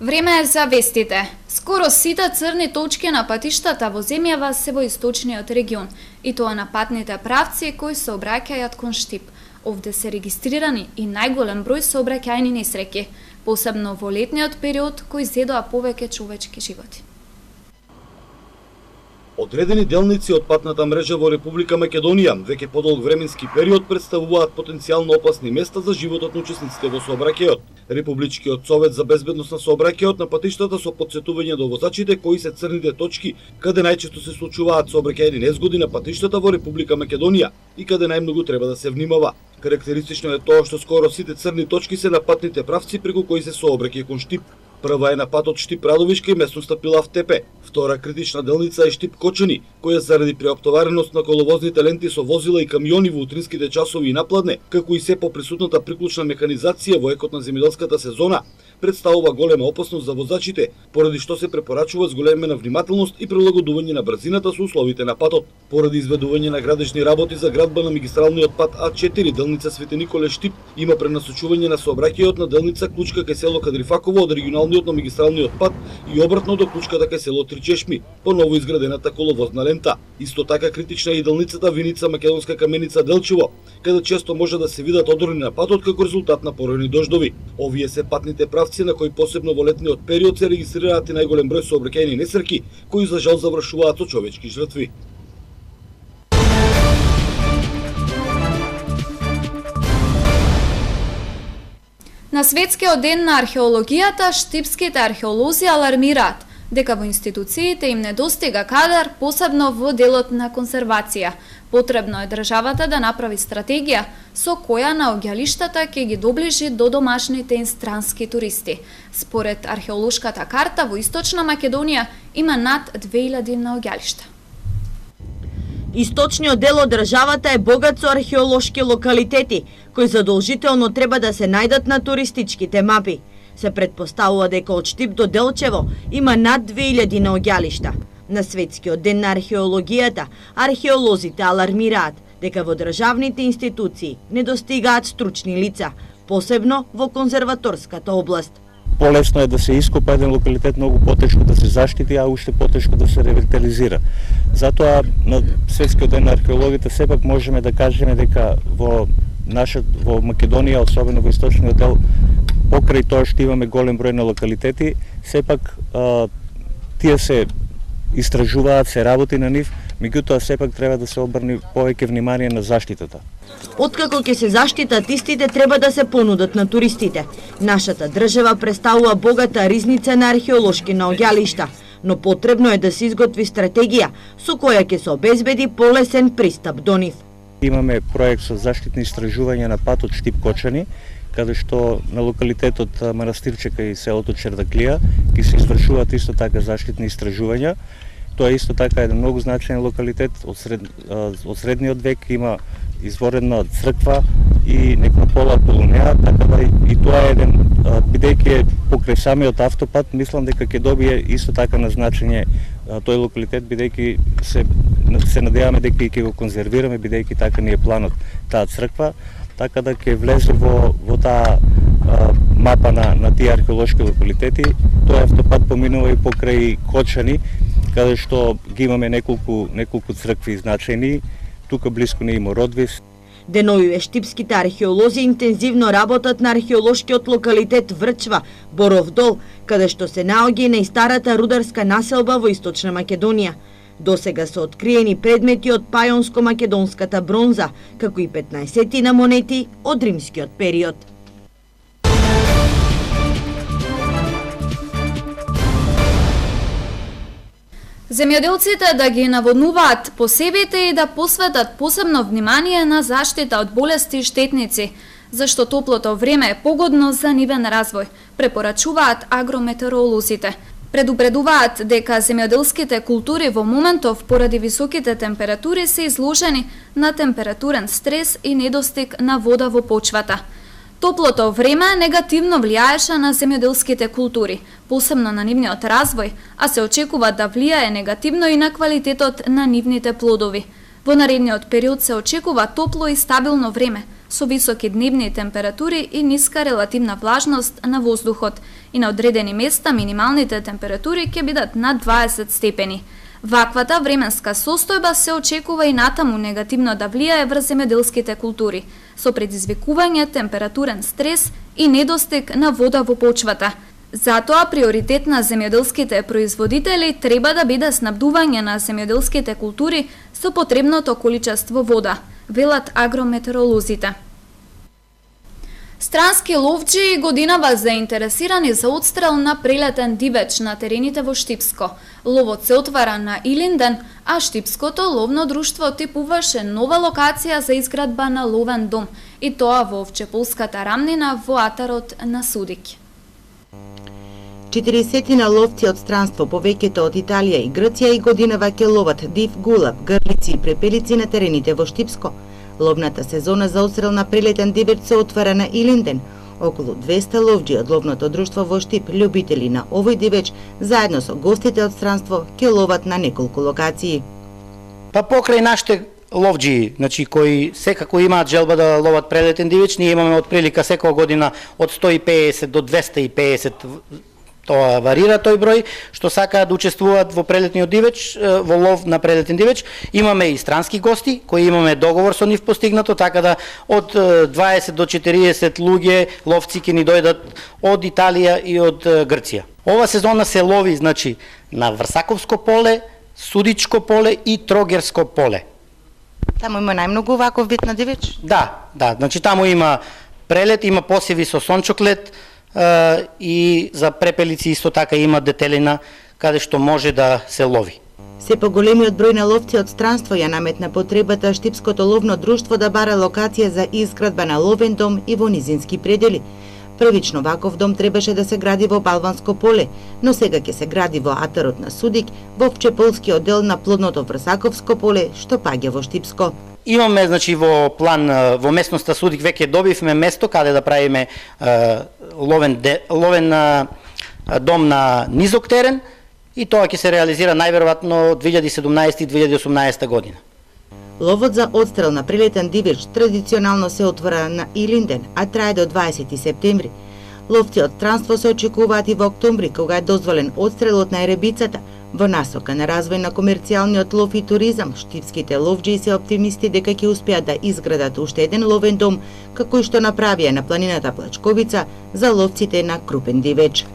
Време е за вестите. Скоро сите црни точки на патиштата во земјава се во источниот регион, и тоа на патните правци кои се обраќаат кон Штип. Овде се регистрирани и најголем број сообраќајни несреќи, посебно во летниот период кој зедоа повеќе човечки животи. Одредени делници од патната мрежа во Република Македонија веќе подолг временски период представуваат потенцијално опасни места за животот на учесниците во сообраќајот. Републичкиот совет за безбедност на сообраќајот на патиштата со потсетување до возачите кои се црните точки каде најчесто се случуваат сообраќајни незгоди на патиштата во Република Македонија и каде најмногу треба да се внимава. Карактеристично е тоа што скоро сите црни точки се на патните правци преку кои се сообраќај кон Штип. Прва е на патот Штип-Радовишка и местноста Пилав-Тепе. Втора критична делница е Штип-Кочани, која заради преоптовареност на коловозните ленти со возила и камиони во утринските часови и напладне, како и се поприсутната приклучна механизација во екот на земјоделската сезона, представува голема опасност за возачите, поради што се препорачува зголемена внимателност и прилагодување на брзината со условите на патот. Поради изведување на градежни работи за градба на магистралниот пат А4 делница Свети Николе Штип има пренасочување на сообраќајот на делница Клучка кај село Кадрифаково од регионалниот на магистралниот пат и обратно до Клучката кај село Тричешми по ново изградената коловозна лента. Исто така критична е и делницата Виница Македонска Каменица Делчево, каде често може да се видат одрони на патот како резултат на поројни дождови. Овие се патните правци на кои посебно во летниот период се регистрираат и најголем број сообраќајни несреќи, кои за жал завршуваат со човечки жртви. На светскиот ден на археологијата, штипските археолози алармираат дека во институциите им недостига кадар, посебно во делот на конзервација. Потребно е државата да направи стратегија со која наоѓалиштата ќе ги доближи до домашните и странски туристи. Според археолошката карта во Источна Македонија има над 2000 наоѓалишта. Источниот дел од државата е богат со археолошки локалитети, кои задолжително треба да се најдат на туристичките мапи. Се предпоставува дека од Штип до Делчево има над 2000 наоѓалишта. На светскиот ден на археологијата, археолозите алармираат дека во државните институции недостигаат стручни лица, посебно во конзерваторската област. Полесно е да се ископа еден локалитет, многу потешко да се заштити, а уште потешко да се ревитализира. Затоа на светскиот ден на археологијата сепак можеме да кажеме дека во Македонија, особено во источниот дел, покрај тоа што имаме голем број на локалитети, сепак тие се истражуваат, се работи на нив, меѓутоа сепак треба да се обрне повеќе внимание на заштитата. Откако ќе се заштитат истите, треба да се понудат на туристите. Нашата држава представува богата ризница на археолошки наоѓалишта, но потребно е да се изготви стратегија со која ќе се обезбеди полесен пристап до нив. Имаме проект со заштитни истражувања на патот Штип-Кочани, каде што на локалитетот Манастирчека и селото Чердаклија ќе се извршуваат исто така заштитни истражувања. Тоа е исто така еден многу значаен локалитет од средниот век, има изворена црква и некропола околу неа, така да и тоа е еден, бидејќи е покрај самиот автопат, мислам дека ќе добие исто така на значење тој локалитет, бидејќи се надеваме дека ќе го конзервираме, бидејќи така ни е планот таа црква, така да ќе влезе во таа мапа на тие археолошки локалитети. Тој автопат поминува и покрај Кочани, каде што ги имаме неколку цркви значајни, тука блиску не има Родвис. Деновиве штипските археолози интензивно работат на археолошкиот локалитет Врчва, Боров дол, каде што се наоѓа најстарата рударска населба во Источна Македонија. Досега се откриени предмети од пајонско-македонската бронза, како и 15 монети од римскиот период. Земјоделците да ги наводнуваат посевите и да посветат посебно внимание на заштита од болести и штетници, зашто топлото време е погодно за нивен развој, препорачуваат агрометеоролозите. Предупредуваат дека земјоделските култури во моментов поради високите температури се изложени на температурен стрес и недостиг на вода во почвата. Топлото време негативно влијаеше на земјоделските култури, посебно на нивниот развој, а се очекува да влијае негативно и на квалитетот на нивните плодови. Во наредниот период се очекува топло и стабилно време, со високи дневни температури и ниска релативна влажност на воздухот и на одредени места минималните температури ќе бидат над 20 степени. Ваквата временска состојба се очекува и натаму негативно да влијае врз земјоделските култури, со предизвикување температурен стрес и недостиг на вода во почвата. Затоа приоритет на земјоделските производители треба да биде снабдување на земјоделските култури со потребното количество вода, велат агрометеоролозите. Странски ловџии годинава заинтересирани за одстрел на прелетен дивеч на терените во Штипско. Ловот се отвара на Илинден, а Штипското ловно друштво типуваше нова локација за изградба на ловен дом, и тоа во Овчеполската рамнина во атарот на Судик. 40 ловци од странство, повеќето од Италија и Грција, и годинава ќе ловат див, гулаб, грлици и препелици на терените во Штипско. Ловната сезона за одстрел на прелетен дивеч се отвара на Илинден. Околу 200 ловџи од ловното друштво во Штип, љубители на овој дивеч, заедно со гостите од странство, ќе ловат на неколку локации. Па покрај нашите ловџи, значи кои секако имаат желба да ловат прелетен дивеч, ние имаме од прилика секоја година од 150 до 250, тоа варира тој број, што сакаат да учествуваат во прелетниот дивеч, во лов на прелетен дивеч. Имаме и странски гости, кои имаме договор со нив постигнато, така да од 20 до 40 луѓе ловци ќе ни дојдат од Италија и од Грција. Ова сезона се лови, значи, на Врсаковско поле, Судичко поле и Трогерско поле. Таму има најмногу ваков вид на дивеч? Да, значи таму има прелет, има посеви со сончоклет, и за препелици исто така има детелина каде што може да се лови. Се поголемиот број на ловци од странство ја наметна потребата Штипското ловно друштво да бара локација за изградба на ловен дом и во низински предели. Првично ваков дом требаше да се гради во Балванско поле, но сега ќе се гради во атарот на Судик, во Овчеполскиот дел на плодното Врсаковско поле, што паѓа во Штипско. Имаме, значи, во план, во местноста Судик веќе добивме место каде да правиме ловен дом на низок терен, и тоа ќе се реализира најверојатно 2017 и 2018 година. Ловот за одстрел на прелетен дивеч традиционално се отвора на Илинден, а трае до 20 септември. Ловци од странство се очекуваат и во октомври, кога е дозволен одстрелот на еребицата. Во насока на развој на комерцијалниот лов и туризам, штипските ловџии се оптимисти дека ќе успеат да изградат уште еден ловен дом, како и што направија на планината Плачковица за ловците на крупен дивеч.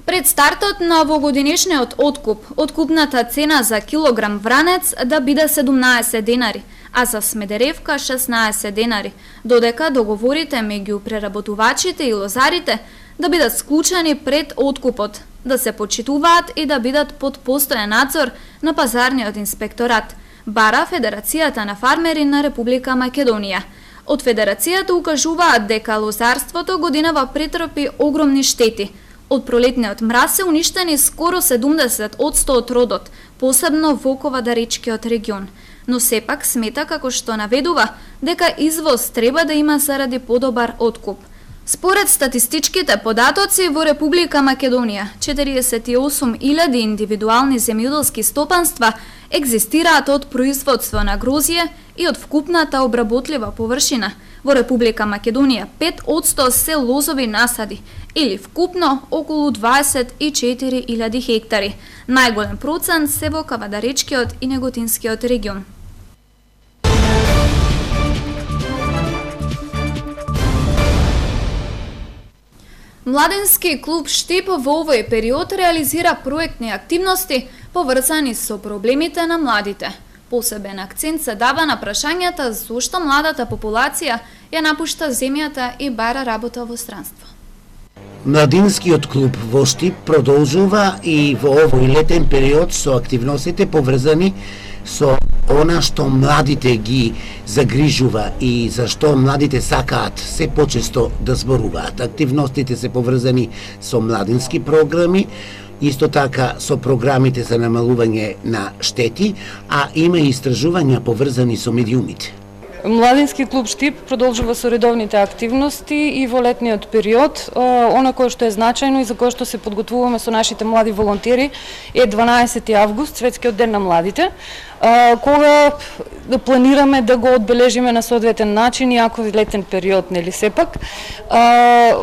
Пред стартот на овогодинешниот откуп, откупната цена за килограм вранец да биде 17 денари, а за смедеревка 16 денари, додека договорите меѓу преработувачите и лозарите да бидат склучени пред откупот, да се почитуваат и да бидат под постојан надзор на пазарниот инспекторат, бара Федерацијата на фармери на Република Македонија. Од Федерацијата укажуваат дека лозарството годинава претрпи огромни штети. Од пролетниот мраз се уништени скоро 70% од родот, посебно во Ковадаречкиот регион. Но сепак смета, како што наведува, дека извоз треба да има заради подобар откуп. Според статистичките податоци во Република Македонија, 48.000 индивидуални земјоделски стопанства екзистираат од производство на грозје и од вкупната обработлива површина. Во Република Македонија 5% се лозови насади, или вкупно околу 24.000 хектари. Најголем процент се во Кавадаречкиот и Неготинскиот регион. Младенски клуб Штип во овој период реализира проектни активности поврзани со проблемите на младите. Посебен акцент се дава на прашањата зошто младата популација ја напушта земјата и бара работа во странство. Младинскиот клуб во Штип продолжува и во овој летен период со активностите поврзани со она што младите ги загрижува и за што младите сакаат се почесто да зборуваат. Активностите се поврзани со младински програми, исто така со програмите за намалување на штети, а има и истражувања поврзани со медиумите. Младински клуб Штип продолжува со редовните активности и во летниот период. Она кое што е значајно и за кое што се подготвуваме со нашите млади волонтери е 12 август, Светскиот ден на младите, кога планираме да го одбележиме на соодветен начин, иако летен период, нели сепак.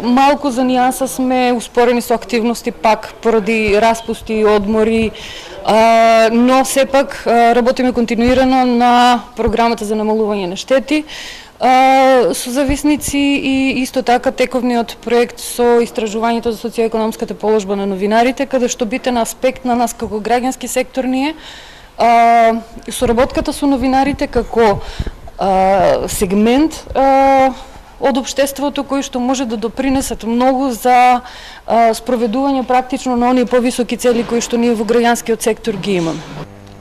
Малку за нијанса сме успорени со активности пак поради распусти и одмори, но сепак работиме континуирано на програмата за намалување на штети со зависници и исто така тековниот проект со истражувањето за социоекономската положба на новинарите, каде што битен аспект на нас како граѓански сектор ни е соработката со новинарите како сегмент од општеството кои што може да допринесат многу за спроведување практично на оние повисоки цели кои што ние во граѓанскиот сектор ги имаме.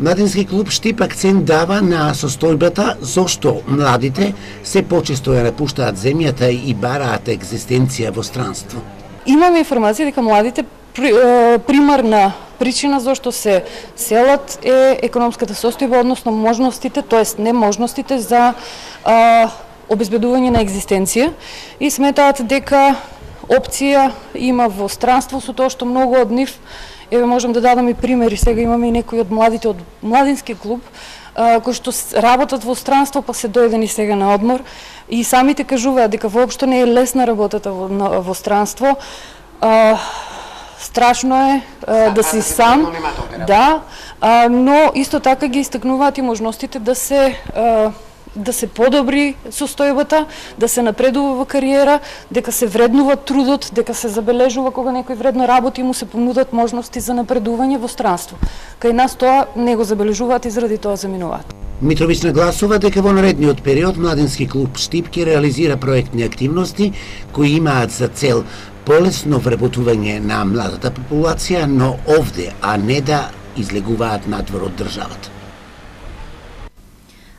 Младински клуб Штип акцент дава на состојбата зошто младите се почесто ја напуштаат земјата и бараат екзистенција во странство. Имаме информација дека младите примарна причина зашто се селат е економската состојба, односно можностите, тоест неможностите за обезбедување на екзистенција и сметаат дека опција има во странство со тоа што многу од нив, еве можам да дадам и примери, сега имаме и некои од младите од младински клуб кои што работат во странство па се дојдени сега на одмор и самите кажуваат дека воопшто не е лесна работата во странство. Страшно е да си сам, да, но исто така ги истакнуваат и можностите да се подобри состојбата, да се напредува во кариера, дека се вреднува трудот, дека се забележува кога некој вредно работи и му се понудат можности за напредување во странство. Кај нас тоа не го забележуваат и заради тоа заминуваат. Митровиќ нагласува дека во наредниот период Младински клуб Штип ќе реализира проектни активности кои имаат за цел полесно вработување на младата популација, но овде, а не да излегуваат надвор од државата.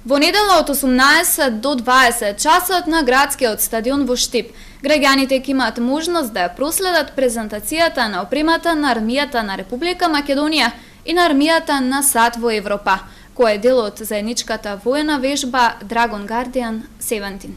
Во недела од 18 до 20 часот на градскиот стадион во Штип, граѓаните ќе имаат можност да ја проследат презентацијата на опремата на армијата на Република Македонија и на армијата на САД во Европа, која е дел од заедничката воена вежба Dragon Guardian 17.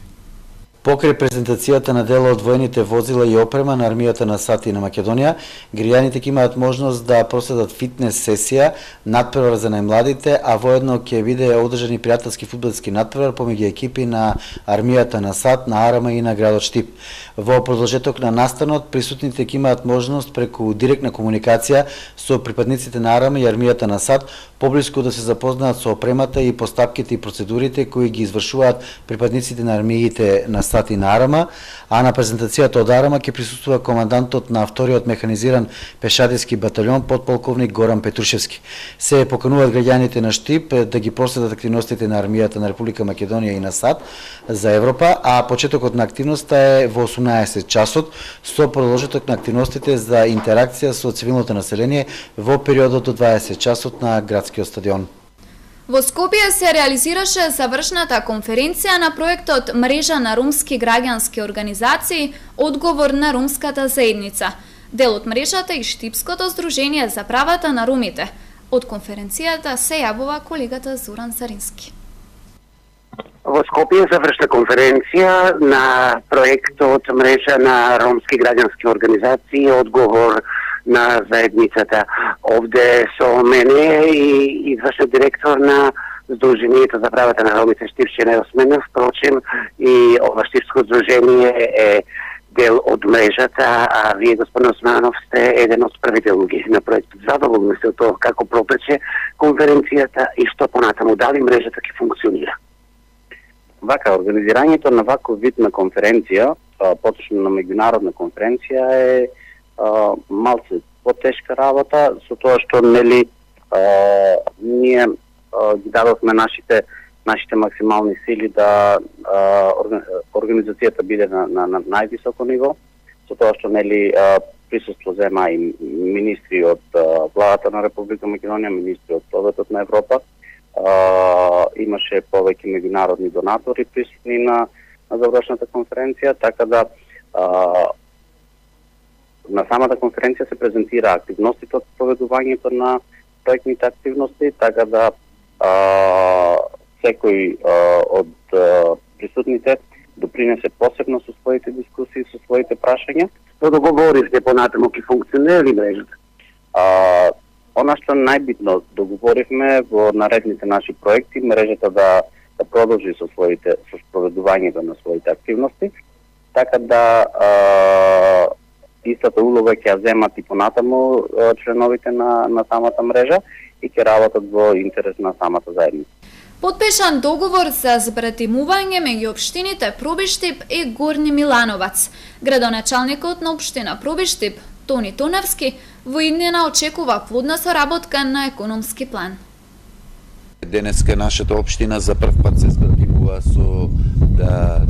Покрај презентацијата на дела од воените возила и опрема на армијата на САД и на Македонија, граѓаните ќе имаат можност да проследат фитнес сесија, надпревар за најмладите, а воедно ќе биде одржан и пријателски фудбалски надпревар помеѓу екипи на армијата на САД, на Арама и на градот Штип. Во продолжеток на настанот, присутните ќе имаат можност преку директна комуникација со припадниците на Арама и армијата на САД поблиску да се запознаат со опремата и постапките и процедурите кои ги извршуваат припадниците на армиите на САД и на Арама, а на презентацијата од Арама ќе присуствува командантот на вториот механизиран пешадиски баталјон подполковник Горан Петрушевски. Се покануваат граѓаните на Штип да ги проследат активностите на армијата на Република Македонија и на САД за Европа, а почетокот на активноста е во 18 часот со продолжеток на активностите за интеракција со цивилното население во периодот до 20 часот на градскиот стадион. Во Скопје се реализираше завршната конференција на проектот Мрежа на ромски граѓански организации Одговор на ромската заедница, дел од мрежата и Штипското здружение за правата на ромите. Од конференцијата се јавува колегата Зоран Зарински. Во Скопје завршна конференција на проектот Мрежа на ромски граѓански организации Одговор на заедницата. Овде со мене и извршен директор на Сдруженијето за правата на ромите Штипче Неосменов. Впрочем, и ова Штипско здружение е дел од мрежата, а вие, господин Османов, сте еден од првите луѓе на проектот. Задоволни се од тоа како пропече конференцијата и што понатаму, дали мрежата ќе функционира? Вака, организирањето на ваков вид на конференција, поточно на меѓународна конференција е малце потешка работа, со тоа што нели ние ги дадовме нашите максимални сили да организацијата биде на највисоко ниво, со тоа што нели присуство зема и министри од владата на Република Македонија, министри од Советот на Европа, имаше повеќе меѓународни донатори присутни на завршната конференција, така да на самата конференција се презентира активностите од проведувањето на проектните активности, така да секој од присутните допринесе посебно со своите дискусии, со своите прашања. Што договоривте понатаму ќе функционира ли мрежата? Она што најбитно договоривме во наредните наши проекти, мрежата да продолжи со спроведувањето на своите активности, така да истата улога ќе ја земат и понатаму членовите на самата мрежа и ќе работат во интерес на самата заедница. Подпишан договор за збратимување меѓу општините Пробиштип и Горни Милановац. Градоначалникот на општина Пробиштип, Тони Тоневски, во иднина очекува плодна соработка на економски план. Денеска нашата општина за прв пат се збратимува со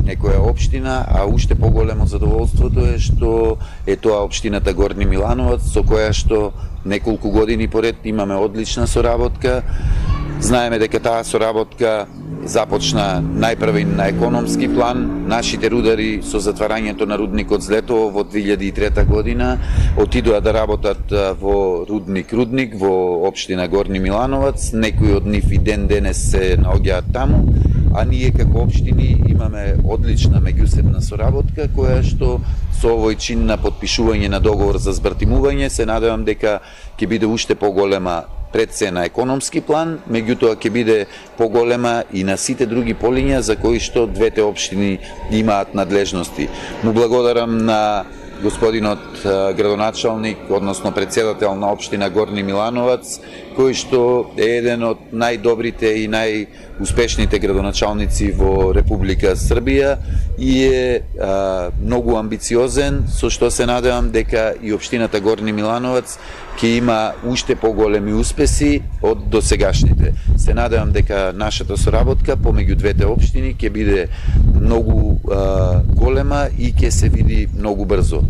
некоја општина, а уште поголемо задоволството е што е тоа општината Горни Милановац, со која што неколку години поред имаме одлична соработка. Знаеме дека таа соработка започна најпрво на економски план. Нашите рудари со затварањето на рудникот Злетово во 2003 година отидоа да работат во рудник во општина Горни Милановац. Некои од нив и денес се наоѓаат таму, а ние како општини имаме одлична меѓусебна соработка која што со овој чин на потпишување на договор за збратимување се надевам дека ќе биде уште поголема пред се на економски план, меѓутоа ќе биде поголема и на сите други полиња за кои што двете општини имаат надлежности. Му благодарам на господинот градоначалник, односно председател на општина Горни Милановац, кој што е еден од најдобрите и најуспешните градоначалници во Република Србија и е многу амбициозен, со што се надевам дека и општината Горни Милановац ќе има уште поголеми успеси од досегашните. Се надевам дека нашата соработка помеѓу двете општини ќе биде многу голема и ќе се види многу брзо.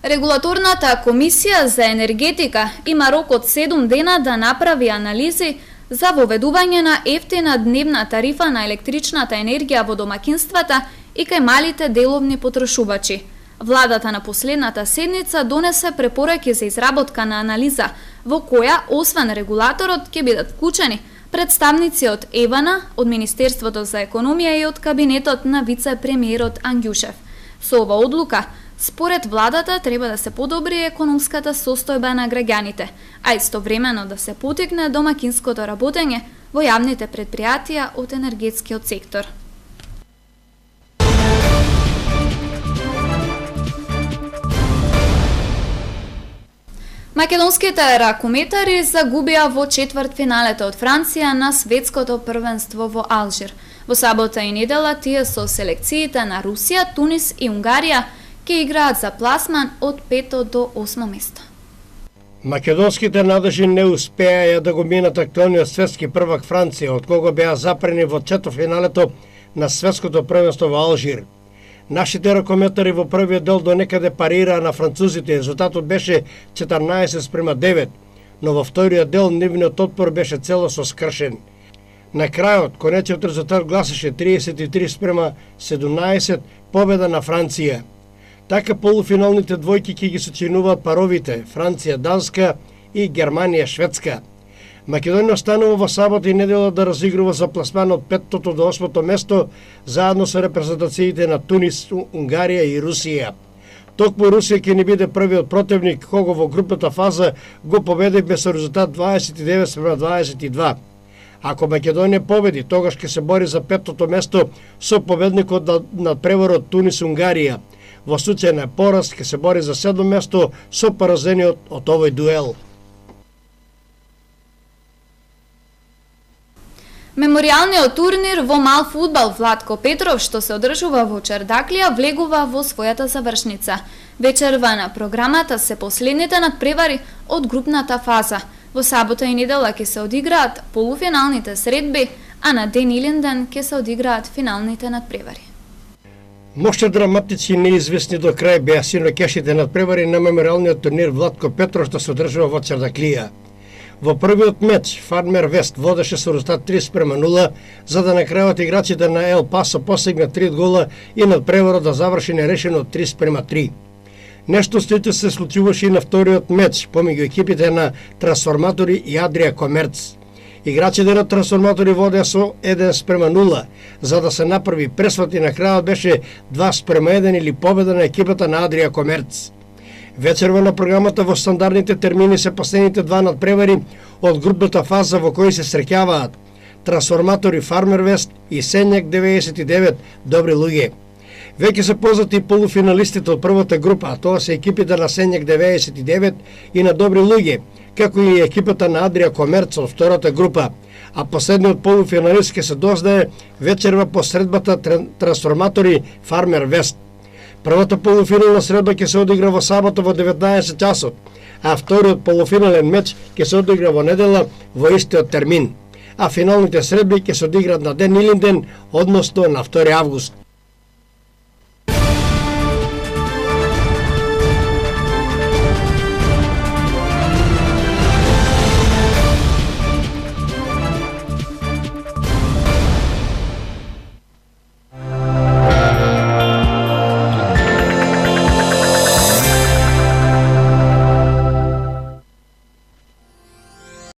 Регулаторната комисија за енергетика има рок од 7 дена да направи анализи за воведување на ефтина дневна тарифа на електричната енергија во домакинствата и кај малите деловни потрошувачи. Владата на последната седница донесе препораки за изработка на анализа, во која, освен регулаторот, ќе бидат вклучени представници од ЕВАНА, од Министерството за економија и од кабинетот на вице-премиерот Ангјушев. Со ова одлука, според владата треба да се подобри економската состојба на граѓаните, а истовремено да се потикне домакинското работење во јавните предпријатија од енергетскиот сектор. Македонските ракометари загубија во четвртфиналето од Франција на светското првенство во Алжир. Во сабота и недела тие со селекциите на Русија, Тунис и Унгарија ќе играат за пласман од 5 до 8 место. Македонските надежи не успеа да го минат актуелниот светски првак Франција, од кого беа запрени во четвртфиналето на светското првенство во Алжир. Нашите ракометари во првиот дел до некаде парираа на французите, резултатот беше 14:9, но во вториот дел нивниот отпор беше целосно скршен. На крајот, конечниот резултат гласеше 33:17, победа на Франција. Така полуфиналните двојки ќе ги сочинуваат паровите Франција-Данска и Германија-Шведска. Македонија останува во сабота и недела да разигрува за пласман од 5 до 8 место заедно со репрезентациите на Тунис, Унгарија и Русија. Токму Русија ќе ни биде првиот противник кого во групната фаза го победивме со резултат 29:22. Ако Македонија победи, тогаш ќе се бори за 5 место со победникот над преворот Тунис-Унгарија. Во случај на пораз ќе се бори за 7 место со поразениот од овој дуел. Меморијалниот турнир во мал фудбал Владко Петров, што се одржува во Чардаклија, влегува во својата завршница. Вечерва на програмата се последните надпревари од групната фаза. Во сабота и недела ќе се одиграат полуфиналните средби, а на ден Илинден ќе се одиграат финалните надпревари. Моште драматични и неизвестни до крај беа синокешните надпревари на меморијалниот турнир Владко Петров, што се одржува во Чардаклија. Во првиот меч Фармер Вест водеше со резултат 3:0, за да на крајот играчите на Ел Пасо постигнат 3 гола и надпреварот да заврши нерешено 3:3. Нешто слично се случуваше и на вториот меч помеѓу екипите на Трансформатори и Адрија Комерц. Играчите на Трансформатори водеа со 1:0, за да се направи пресват и на крајот беше 2:1 или победа на екипата на Адрија Комерц. Вечерва на програмата во стандардните термини се последните два надпревари од групната фаза во кои се среќаваат Трансформатори Фармер Вест и Сенјак 99, добри луѓе. Веќе се познати полуфиналистите од првата група, а тоа се екипите на Сенјак 99 и на добри луѓе, како и екипата на Адрија Комерц од втората група, а последниот полуфиналист ќе се дознае вечерва по средбата Трансформатори Фармер Вест. Првата полуфинална средба ќе се одигра во сабота во 19 часот, а вториот полуфинален меч ќе се одигра во недела во истиот термин, а финалните средби ќе се одиграат на ден Илинден, односно на 2 август.